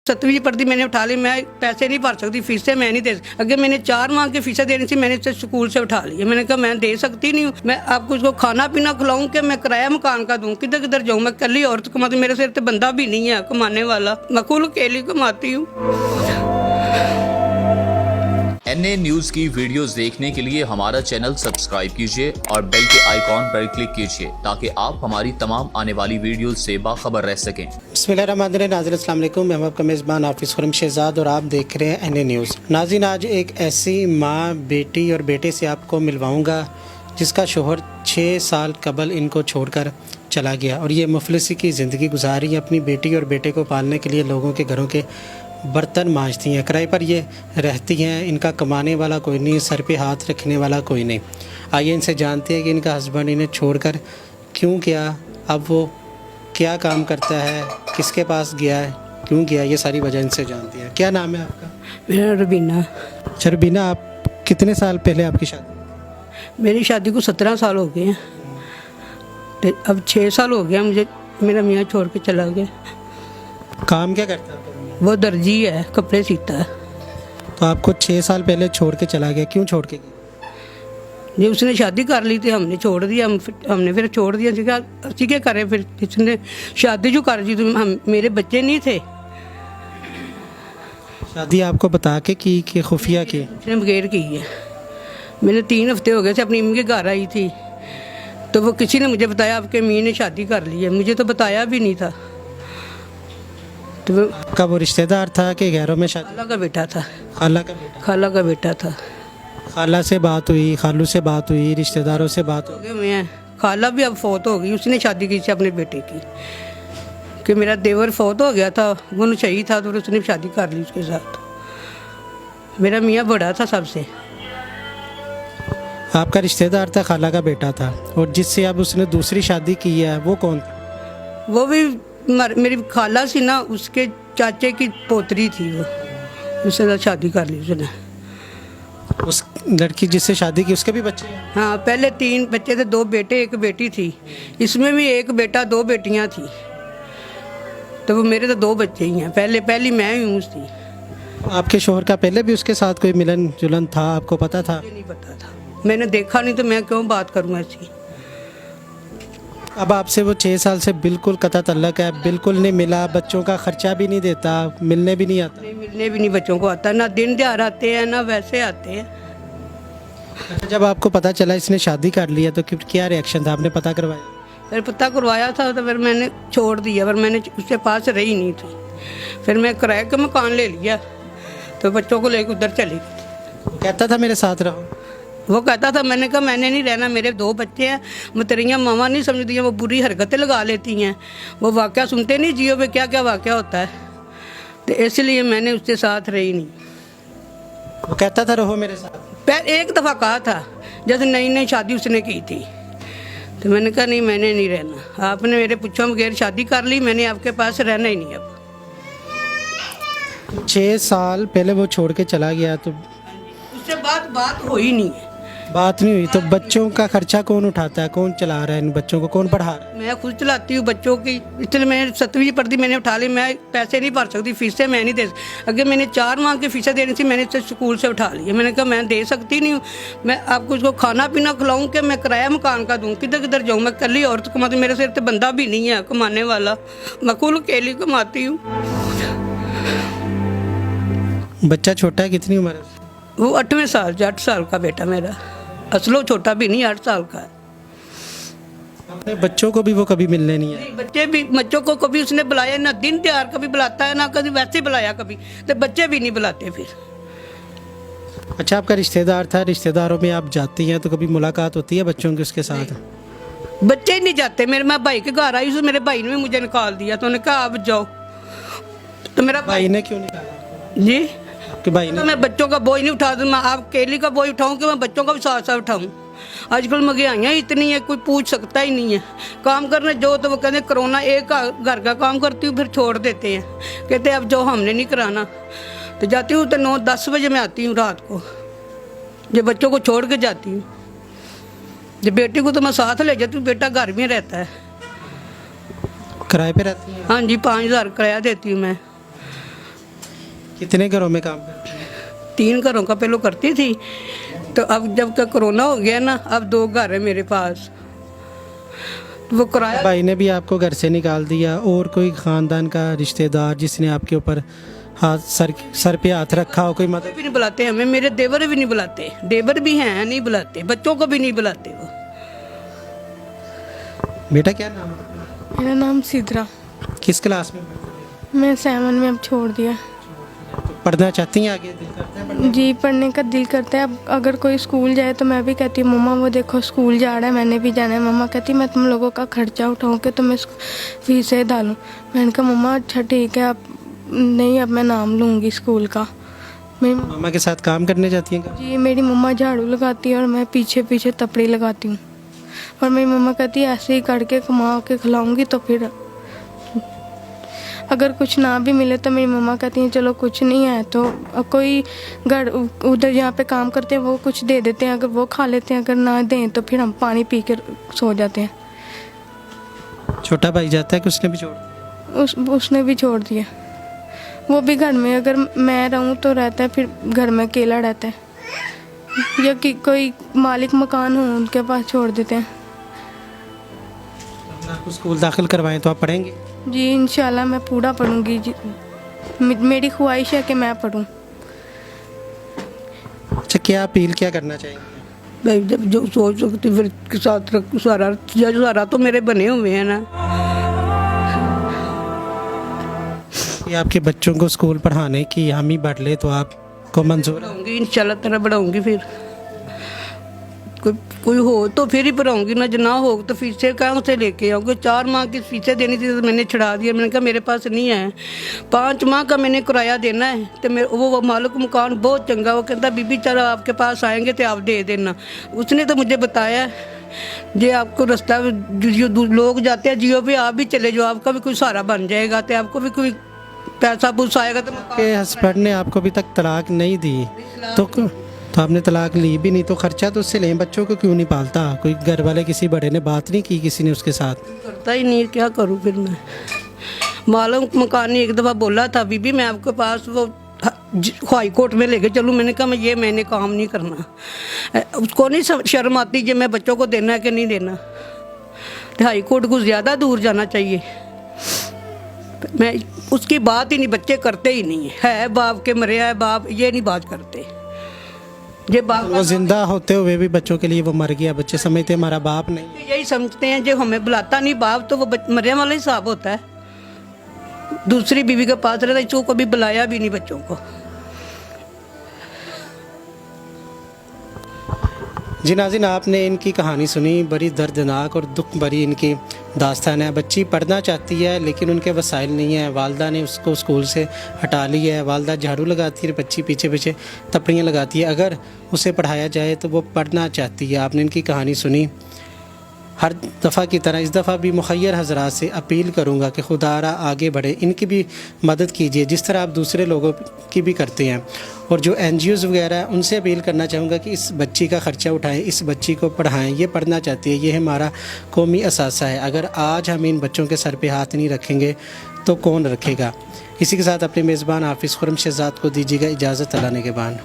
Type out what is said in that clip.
7वीं पढ़ती मैंने उठा ली, मैं पैसे नहीं भर सकती, फीसें मैं नहीं दे सकती। अगर मैंने 4 माह की फीसें देनी थी, मैंने इसे स्कूल से उठा लिया। मैंने कहा मैं दे सकती नहीं हूँ, मैं आपको इसको खाना पीना खिलाऊं कि मैं किराया मकान का दूँ, किधर किधर जाऊँ। मैं कली औरत कमाती, मेरे सिर पे बंदा भी नहीं है कमाने वाला, मैं खुद अकेली कमाती हूँ। NA न्यूज की वीडियोस देखने के लिए हमारा चैनल सब्सक्राइब कीजिए और बेल के आइकॉन पर क्लिक कीजिए ताकि आप हमारी तमाम आने वाली वीडियोस से बाखबर रह सकें। बिस्मिल्लाहिर्रहमानिर्रहीम। नाज़रीन अस्सलाम वालेकुम, मैं आपका मेज़बान हाफिज़ खुरम शहजाद और आप देख रहे हैं NA न्यूज़। नाज़रीन, आज एक ऐसी माँ, बेटी और बेटे से आपको मिलवाऊँगा जिसका शोहर 6 साल कबल इनको छोड़कर चला गया और ये मुफलिसी की ज़िंदगी गुजार रही है। अपनी बेटी और बेटे को पालने के लिए लोगों के घरों के बर्तन मांजती हैं, किराए पर ये रहती हैं। इनका कमाने वाला कोई नहीं, सर पे हाथ रखने वाला कोई नहीं। आइए इनसे जानते हैं कि इनका हस्बैंड इन्हें छोड़कर क्यों गया, अब वो क्या काम करता है, किसके पास गया है, क्यों गया, ये सारी वजह इनसे जानते हैं। क्या नाम है आपका? मेरा रबीना। अच्छा रबीना, आप कितने साल पहले आपकी शादी? मेरी शादी को 17 साल हो गए हैं, तो अब 6 साल हो गया मुझे, मेरा मियाँ छोड़ के चला गया। काम क्या करता है? वो दर्जी है, कपड़े सीता है। तो आपको 6 साल पहले छोड़ के चला गया, क्यों छोड़ के गया? जी उसने शादी कर ली थी, हमने छोड़ दिया, हमने फिर छोड़ दिया। अच्छी क्या करे, फिर इसने शादी जो कर दी तो हम, मेरे बच्चे नहीं थे। शादी आपको बता के की कि खुफिया की? उसने बगैर की है। मैंने 3 हफ्ते हो गए थे अपनी अम्मी के घर आई थी, तो वो किसी ने मुझे बताया आपके अम्मी ने शादी कर ली है, मुझे तो बताया भी नहीं था। तो आपका वो रिश्तेदार था कि गैरों में शादी? खाला का बेटा था। खाला का बेटा? खाला का बेटा था। खाला से बात हुई, खालू से बात हुई, रिश्तेदारों से बात हुई? मैं खाला भी अब फौत हो गई, उसने शादी की थी अपने बेटे की, कि मेरा देवर फौत हो गया था, वो नशई था, तो उसने शादी कर ली उसके साथ। मेरा मियाँ बड़ा था सबसे। आपका रिश्तेदार था, खाला का बेटा था, और जिससे अब उसने दूसरी शादी की है वो कौन था? वो भी मेरी खाला सी ना, उसके चाचे की पोतरी थी, वो उससे साथ शादी कर ली उसने। उस लड़की जिससे शादी की उसके भी बच्चे हैं? हाँ, पहले 3 बच्चे थे, 2 बेटे 1 बेटी थी, इसमें भी 1 बेटा 2 बेटियां थी, तो वो मेरे तो 2 बच्चे ही हैं। पहली मैं ही हूँ उसकी। आपके शोहर का पहले भी उसके साथ कोई मिलन जुलन था, आपको पता था? मुझे नहीं पता था, मैंने देखा नहीं, तो मैं क्यों बात करूँ ऐसी। अब आपसे वो 6 साल से बिल्कुल कता तल्लक है, बिल्कुल नहीं मिला, बच्चों का खर्चा भी नहीं देता, मिलने भी नहीं आता? नहीं, मिलने भी नहीं बच्चों को आता, ना दिन त्योहार आते हैं ना वैसे आते हैं। अच्छा, जब आपको पता चला इसने शादी कर लिया तो क्या रिएक्शन था, आपने पता करवाया? फिर पता करवाया था, तो फिर मैंने छोड़ दिया, पर मैंने उसके पास रही नहीं थी। फिर मैं किराए का मकान ले लिया, तो बच्चों को लेकर उधर चली गई। कहता था मेरे साथ रहो? वो कहता था, मैंने कहा मैंने नहीं रहना, मेरे 2 बच्चे हैं, मैं तेरियाँ मामा नहीं समझती हैं, वो बुरी हरकतें लगा लेती हैं, वो वाक़या सुनते नहीं, जियो में क्या क्या वाक़या होता है, तो इसलिए मैंने उसके साथ रही नहीं। वो कहता था रहो मेरे साथ? एक दफ़ा कहा था, जैसे नई नई शादी उसने की थी, तो मैंने कहा नहीं, मैंने नहीं रहना, आपने मेरे पूछो बगैर शादी कर ली, मैंने आपके पास रहना ही नहीं। अब 6 साल पहले वो छोड़ के चला गया, तो उससे बात हो ही नहीं है। बात नहीं हुई, तो बच्चों का खर्चा कौन उठाता है, कौन चला रहा है, इन बच्चों को कौन पढ़ा रहा है? मैं खुद चलाती हूँ बच्चों की, इसलिए मैंने 7वीं पढ़ती मैंने उठा ली, मैं पैसे नहीं भर सकती, फीसें मैं नहीं दे। अगर मैंने 4 माह की फीसें देनी थी, मैंने इसे स्कूल से उठा लिया। मैंने कहा मैं दे सकती नहीं हूँ, मैं आपको इसको खाना पीना खिलाऊँ कि मैं किराया मकान का दूँ, किधर किधर जाऊँ। मैं कली औरत कमाती, मेरे सिर पे बंदा भी नहीं है कमाने वाला, मैं खुद अकेली कमाती हूँ। बच्चा छोटा है, कितनी उम्र है? वो 8वें साल 8 साल का बेटा मेरा, असलो छोटा भी नहीं, 8 साल का है। अपने बच्चों को भी वो कभी मिलने नहीं आए? बच्चों को कभी उसने बुलाया ना, दिन त्योहार कभी बुलाता है ना, कभी वैसे बुलाया, कभी तो बच्चे भी नहीं बुलाते फिर। अच्छा, आपका रिश्तेदार था, रिश्तेदारों में आप जाती हैं तो कभी मुलाकात होती है बच्चों की उसके साथ? बच्चे ही नहीं जाते मेरे। मैं भाई के घर आई, मेरे भाई ने भी मुझे निकाल दिया, तो उन्होंने कहा आप जाओ, तो मेरा भाई ने क्यों निकाला? जी, आपके भाई ने? तो मैं बच्चों का बोझ नहीं उठा दूँ, मैं आप अकेली का बोझ उठाऊँ कि मैं बच्चों का भी साथ साथ उठाऊँ। आजकल महंगाइयाँ इतनी है, कोई पूछ सकता ही नहीं है। काम करने जो तो वो कहते कोरोना, एक घर का काम करती हूँ फिर छोड़ देते हैं, कहते अब जो हमने नहीं कराना। तो जाती हूँ तो 9-10 बजे मैं आती हूँ रात को, जब बच्चों को छोड़ के जाती हूँ। जब बेटी को तो मैं साथ ले जाती हूँ, बेटा घर में रहता है। किराए पे रहती हैं? हाँ जी, 5,000 किराया देती हूँ मैं। कितने घरों में काम करती हैं? 3 घरों का पहले करती थी, तो अब जब का कोरोना हो गया ना, अब 2 घर है मेरे पास। वो किराया भाई ने भी आपको घर से निकाल दिया, और कोई ख़ानदान का रिश्तेदार जिसने आपके ऊपर सर पे हाथ रखा हो, कोई मदद? भी नहीं बुलाते हमें, मेरे देवर भी नहीं बुलाते, देवर भी हैं नहीं बुलाते, बच्चों को भी नहीं बुलाते वो। बेटा क्या नाम है? मेरा नाम सिद्रा। किस क्लास में? मैं 7 में अब छोड़ दिया। पढ़ना चाहती हैं आगे, दिल करता है पढ़ने? जी पढ़ने का दिल करता है। अब अगर कोई स्कूल जाए तो मैं भी कहती हूँ मम्मा वो देखो स्कूल जा रहा है, मैंने भी जाना है। मम्मा कहती मैं तुम लोगों का खर्चा उठाऊँ कि तुम्हें फीसें डालूँ। मैंने कहा मम्मा अच्छा ठीक है, अब नहीं, अब मैं नाम लूँगी स्कूल का। मेरी मम्मा के साथ काम करने जाती हैं? जी मेरी मम्मा झाड़ू लगाती है और मैं पीछे पीछे तपड़ी लगाती हूँ। और मेरी मम्मा कहती है ऐसे ही करके कमा के खिलाऊँगी, तो फिर अगर कुछ ना भी मिले तो मेरी मम्मा कहती हैं चलो कुछ नहीं है तो कोई घर उधर जहाँ पे काम करते हैं वो कुछ दे देते हैं, अगर वो खा लेते हैं, अगर ना दें तो फिर हम पानी पी कर सो जाते हैं। छोटा भाई जाता है कि उसने भी छोड़ दिया? उसने भी छोड़ दिया। वो भी घर में अगर मैं रहूँ तो रहता है, फिर घर में अकेला रहता है, या कि कोई मालिक मकान हो उनके पास छोड़ देते हैं। आपको स्कूल दाखिल करवाएं तो आप पढ़ेंगे? जी इंशाल्लाह मैं पूरा पढ़ूंगी जी, मेरी ख्वाहिश है कि मैं पढ़ूं। अच्छा, क्या अपील क्या करना चाहेंगे? भाई जब जो सोच सकती फिर के साथ सारा तो मेरे बने हुए हैं ना। कि आपके बच्चों को स्कूल पढ़ाने की हामी बढ़ ले तो आपको मंजूर है? बढ़ाऊंगी इंशाल्लाह तरह बढ़ाऊंगी। फिर कोई हो तो फिर ही पढ़ाऊंगी ना, जो ना हो तो फीसें कहाँ से लेके आऊँगी? 4 माह की फीसें देनी थी तो मैंने छुड़ा दिया। मैंने कहा मेरे पास नहीं है, 5 माह का मैंने किराया देना है। तो मेरे वो मालिक मकान बहुत चंगा, वो कहता बीबी चलो आपके पास आएंगे तो आप दे देना। उसने तो मुझे बताया जे आपको रास्ता जो लोग जाते हैं जियो पे आप भी चले जाओ, आपका भी कोई सहारा बन जाएगा, तो आपको भी कोई पैसा पूस आएगा। तो के हस्बैंड ने आपको अभी तक तलाक नहीं दी तो आपने तलाक ली भी नहीं, तो खर्चा तो उससे लें, बच्चों को क्यों नहीं पालता? कोई घर वाले किसी बड़े ने बात नहीं की किसी ने उसके साथ? करता ही नहीं, क्या करूँ फिर मैं? मालूम मकान ने एक दफ़ा बोला था बीबी मैं आपके पास वो हाई कोर्ट में लेके चलूँ। मैंने कहा मैंने काम नहीं करना। उसको नहीं शर्म आती कि मैं बच्चों को देना है कि नहीं देना। तो हाई कोर्ट को ज़्यादा दूर जाना चाहिए। मैं उसकी बात ही नहीं, बच्चे करते ही नहीं है बाप के मरे है बाप, ये नहीं बात करते। ये बाप वो जिंदा होते हुए भी बच्चों के लिए वो मर गया, बच्चे समझते हमारा बाप नहीं। यही समझते हैं जो हमें बुलाता नहीं बाप, तो वो मरने वाला हिसाब होता है। दूसरी बीवी के पास रहता, इसको कभी बुलाया भी नहीं बच्चों को। जी नाज़रीन, आपने इनकी कहानी सुनी, बड़ी दर्दनाक और दुख भरी इनकी दास्तान है। बच्ची पढ़ना चाहती है लेकिन उनके वसाइल नहीं है, वालदा ने उसको स्कूल से हटा लिया है। वालदा झाड़ू लगाती है, बच्ची पीछे पीछे तपड़ियाँ लगाती है। अगर उसे पढ़ाया जाए तो वो पढ़ना चाहती है। आपने इनकी कहानी सुनी। हर दफ़ा की तरह इस दफ़ा भी मुखय्यर हज़रात से अपील करूँगा कि खुदारा आगे बढ़े, इनकी भी मदद कीजिए जिस तरह आप दूसरे लोगों की भी करते हैं। और जो NGOs वगैरह हैं उनसे अपील करना चाहूँगा कि इस बच्ची का ख़र्चा उठाएं, इस बच्ची को पढ़ाएं। ये पढ़ना चाहती है, ये हमारा कौमी असासा है। अगर आज हम इन बच्चों के सर पे हाथ नहीं रखेंगे तो कौन रखेगा? इसी के साथ अपने मेज़बान हाफिज़ खुर्रम शहज़ाद को दीजिएगा इजाज़त। अल्लाह ने के बान।